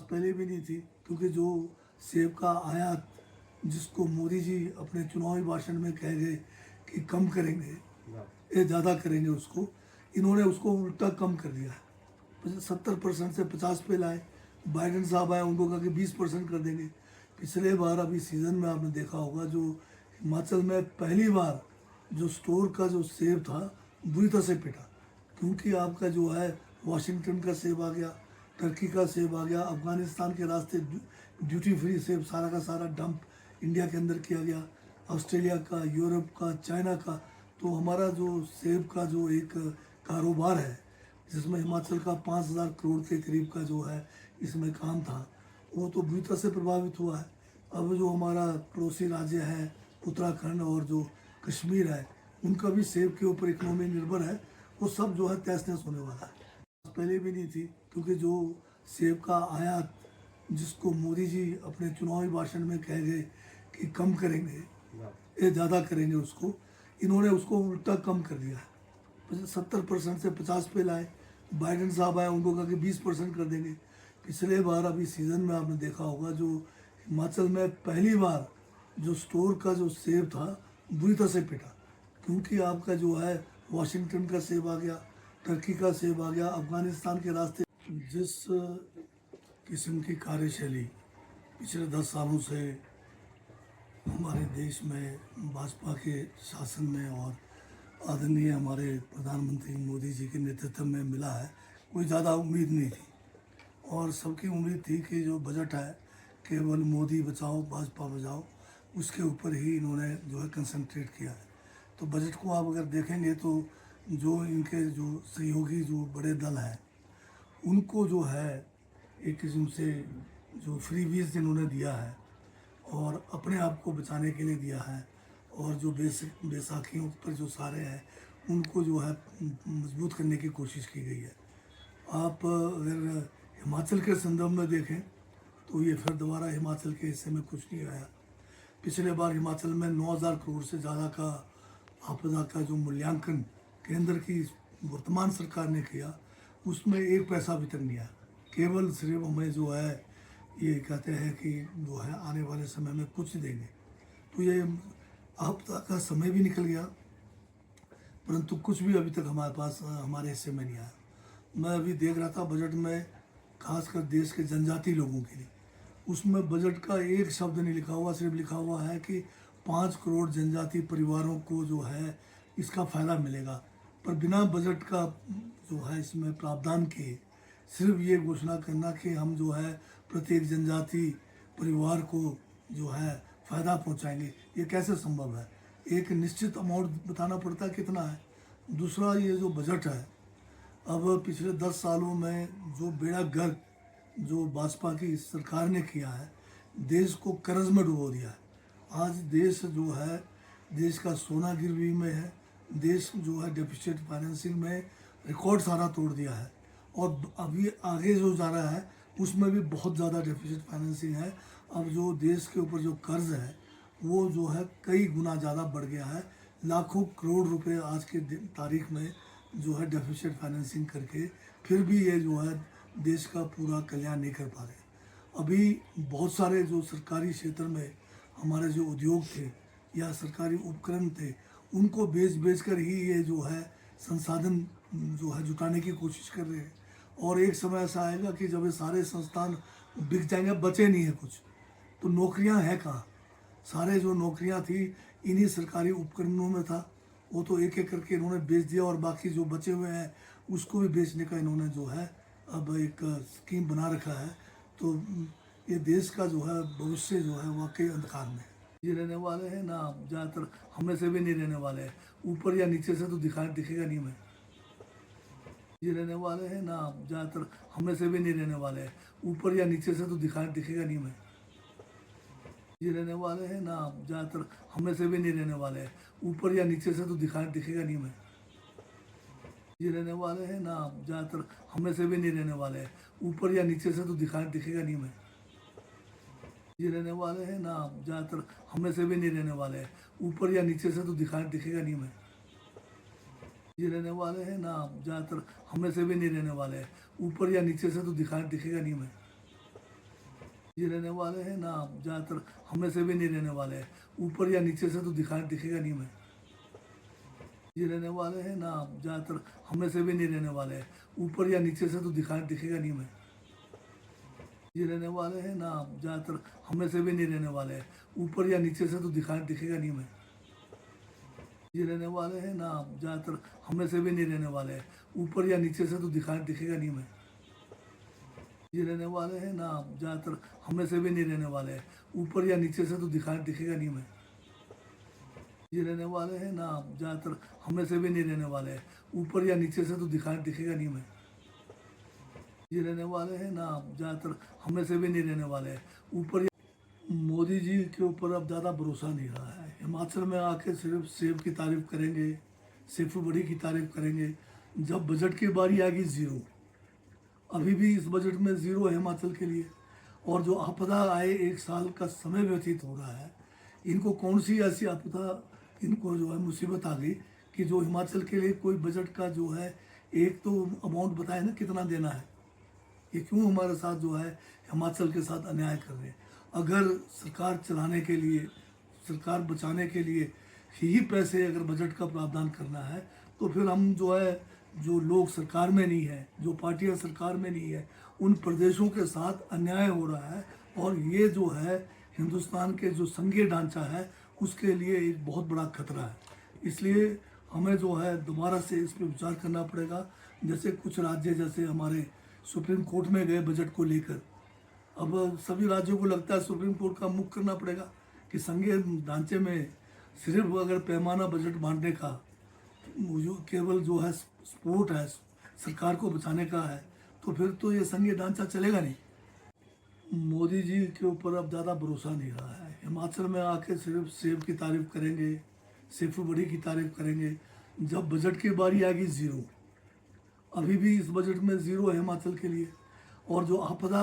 पहले भी नहीं थी, क्योंकि जो सेब का आयात जिसको मोदी जी अपने चुनावी भाषण में कह गए कि कम करेंगे, ये ज़्यादा करेंगे, उसको इन्होंने उसको उल्टा कम कर दिया है। 70% से 50 पे लाए। बाइडेन साहब आए, उनको कहा कि 20% कर देंगे। पिछले बार अभी सीज़न में आपने देखा होगा, जो हिमाचल में पहली बार जो स्टोर का जो सेब था बुरी तरह से पिटा, क्योंकि आपका जो है वाशिंगटन का सेब आ गया, टर्की का सेब आ गया, अफगानिस्तान के रास्ते ड्यूटी फ्री सेब सारा का सारा डंप इंडिया के अंदर किया गया, ऑस्ट्रेलिया का, यूरोप का, चाइना का। तो हमारा जो सेब का जो एक कारोबार है, जिसमें हिमाचल का 5,000 करोड़ के करीब का जो है इसमें काम था, वो तो बुरी तरह से प्रभावित हुआ है। अब जो हमारा पड़ोसी राज्य है उत्तराखंड और जो कश्मीर है, उनका भी सेब के ऊपर इकोनॉमी निर्भर है, वो सब जो है तहस नहस होने वाला है। पहले भी नहीं थी, क्योंकि जो सेब का आयात जिसको मोदी जी अपने चुनावी भाषण में कह गए कि कम करेंगे, ये ज़्यादा करेंगे, उसको इन्होंने उसको उल्टा कम कर दिया है। 70% से 50 पे लाए। बाइडेन साहब आए, उनको कहा कि 20% कर देंगे। पिछले बार अभी सीज़न में आपने देखा होगा, जो हिमाचल में पहली बार जो स्टोर का जो सेब था बुरी तरह से पिटा, क्योंकि आपका जो है वाशिंगटन का सेब आ गया, टर्की का सेब आ गया, अफगानिस्तान के रास्ते। जिस किस्म की कार्यशैली पिछले 10 सालों से हमारे देश में भाजपा के शासन में और आदरणीय हमारे प्रधानमंत्री मोदी जी के नेतृत्व में मिला है, कोई ज़्यादा उम्मीद नहीं थी। और सबकी उम्मीद थी कि जो बजट है केवल मोदी बचाओ भाजपा बचाओ, उसके ऊपर ही इन्होंने जो है कंसंट्रेट किया है। तो बजट को आप अगर देखेंगे तो जो इनके जो सहयोगी जो बड़े दल हैं, उनको जो है एक किस्म से जो फ्रीबीज इन्होंने दिया है और अपने आप को बचाने के लिए दिया है, और जो बैसाखियों पर जो सारे हैं उनको जो है मजबूत करने की कोशिश की गई है। आप अगर हिमाचल के संदर्भ में देखें तो ये फिर दोबारा हिमाचल के हिस्से में कुछ नहीं आया। पिछले बार हिमाचल में 9,000 करोड़ से ज़्यादा का आपदा का जो मूल्यांकन केंद्र की वर्तमान सरकार ने किया, उसमें एक पैसा भी तक नहीं आया। केवल सिर्फ हमें जो है ये कहते हैं कि जो है आने वाले समय में कुछ देंगे। तो ये आपदा का समय भी निकल गया, परंतु कुछ भी अभी तक हमारे पास हमारे हिस्से में नहीं आया। मैं अभी देख रहा था बजट में, खासकर देश के जनजाति लोगों के लिए, उसमें बजट का एक शब्द नहीं लिखा हुआ, सिर्फ लिखा हुआ है कि 5 करोड़ जनजाति परिवारों को जो है इसका फ़ायदा मिलेगा। पर बिना बजट का जो है इसमें प्रावधान किए सिर्फ ये घोषणा करना कि हम जो है प्रत्येक जनजाति परिवार को जो है फ़ायदा पहुंचाएंगे, ये कैसे संभव है। एक निश्चित अमाउंट बताना पड़ता है कितना है। दूसरा, ये जो बजट है, अब पिछले 10 सालों में जो बेड़ा गर्क जो भाजपा की सरकार ने किया है, देश को कर्ज में डुबो दिया है। आज देश जो है, देश का सोना गिरवी में है, देश जो है डेफिसिट फाइनेंसिंग में रिकॉर्ड सारा तोड़ दिया है, और अभी आगे जो जा रहा है उसमें भी बहुत ज़्यादा डेफिसिट फाइनेंसिंग है। अब जो देश के ऊपर जो कर्ज है वो जो है कई गुना ज़्यादा बढ़ गया है। लाखों करोड़ रुपए आज के तारीख में जो है डेफिसिट फाइनेंसिंग करके फिर भी ये जो है देश का पूरा कल्याण नहीं कर पा रहे। अभी बहुत सारे जो सरकारी क्षेत्र में हमारे जो उद्योग थे या सरकारी उपकरण थे, उनको बेच कर ही ये जो है संसाधन जो है जुटाने की कोशिश कर रहे हैं। और एक समय ऐसा आएगा कि जब ये सारे संस्थान बिक जाएंगे, बचे नहीं है कुछ, तो नौकरियां हैं कहाँ। सारे जो नौकरियां थी इन्हीं सरकारी उपकरणों में था, वो तो एक एक करके इन्होंने बेच दिया, और बाकी जो बचे हुए हैं उसको भी बेचने का इन्होंने जो है अब एक स्कीम बना रखा है। तो ये देश का जो है भविष्य जो है वाकई अंधकार में है। ये रहने वाले हैं ना, ज़्यादातर हमें से भी नहीं रहने वाले हैं, ऊपर या नीचे से तो दिखेगा नहीं हमें। ये रहने वाले हैं ना, ज़्यादातर हमें से भी नहीं रहने वाले हैं, ऊपर या नीचे से तो दिखेगा नहीं हमें। ये रहने वाले हैं ना, ज़्यादातर हमें से भी नहीं रहने वाले हैं, ऊपर या नीचे से तो दिखेगा नहीं हमें। ये रहने वाले हैं ना, ज़्यादातर हमें से भी नहीं रहने वाले हैं, ऊपर या नीचे से तो दिखेगा नहीं हमें। ये रहने वाले हैं ना, ज़्यादातर हमें से भी नहीं रहने वाले हैं, ऊपर या नीचे से तो दिखेगा नहीं हमें। ये रहने वाले हैं ना, ज़्यादातर हमें से भी नहीं रहने वाले हैं, ऊपर या नीचे से तो दिखेगा नहीं हमें। जी रहने वाले हैं ना, ज़्यादातर हमें से भी नहीं रहने वाले हैं। ऊपर या नीचे से तो दिखेगा नहीं मैं। जी रहने वाले हैं ना, ज़्यादातर हमें से भी नहीं रहने वाले हैं। ऊपर या नीचे से तो दिखेगा नहीं मैं। जी रहने वाले हैं ना, ज़्यादातर हमें से भी नहीं रहने वाले हैं। ऊपर या नीचे से तो दिखेगा नहीं मैं। जी रहने वाले हैं ना, ज़्यादातर हमें से भी नहीं रहने वाले हैं। ऊपर या नीचे से तो दिखेगा नहीं मैं। जी रहने वाले हैं ना, ज़्यादातर हमें से भी नहीं रहने वाले हैं। ऊपर या नीचे से तो दिखेगा नहीं मैं। जी रहने वाले हैं ना, ज़्यादातर हमें से भी नहीं रहने वाले हैं। ऊपर या नीचे से तो दिखेगा नहीं मैं। जी रहने वाले हैं ना, ज़्यादातर हमें से भी नहीं रहने वाले हैं। ऊपर या मोदी जी के ऊपर अब ज़्यादा भरोसा नहीं रहा है। हिमाचल में आके सिर्फ सेब की तारीफ करेंगे, सेब बड़ी की तारीफ करेंगे। जब बजट की बारी आएगी ज़ीरो। अभी भी इस बजट में ज़ीरो है हिमाचल के लिए। और जो आपदा आए, एक साल का समय व्यतीत हो रहा है। इनको कौन सी ऐसी आपदा, इनको जो है मुसीबत आ गई कि जो हिमाचल के लिए कोई बजट का जो है एक तो अमाउंट बताए ना कितना देना है। ये क्यों हमारे साथ जो है हिमाचल के साथ अन्याय कर रहे हैं। अगर सरकार चलाने के लिए, सरकार बचाने के लिए ही पैसे अगर बजट का प्रावधान करना है, तो फिर हम जो है, जो लोग सरकार में नहीं है, जो पार्टियां सरकार में नहीं है, उन प्रदेशों के साथ अन्याय हो रहा है। और ये जो है हिंदुस्तान के जो संघीय ढांचा है उसके लिए एक बहुत बड़ा खतरा है। इसलिए हमें जो है दोबारा से इस पर विचार करना पड़ेगा। जैसे कुछ राज्य जैसे हमारे सुप्रीम कोर्ट में गए बजट को लेकर। अब सभी राज्यों को लगता है सुप्रीम कोर्ट का मुख करना पड़ेगा कि संघीय ढांचे में सिर्फ अगर पैमाना बजट बांटने का, जो केवल जो है सपोर्ट है सरकार को बचाने का है, तो फिर तो ये संघीय ढांचा चलेगा नहीं। मोदी जी के ऊपर अब ज़्यादा भरोसा नहीं रहा है। हिमाचल में आके सिर्फ सेब की तारीफ करेंगे, सेब बड़ी की तारीफ करेंगे। जब बजट की बारी आएगी ज़ीरो। अभी भी इस बजट में ज़ीरो है हिमाचल के लिए। और जो आपदा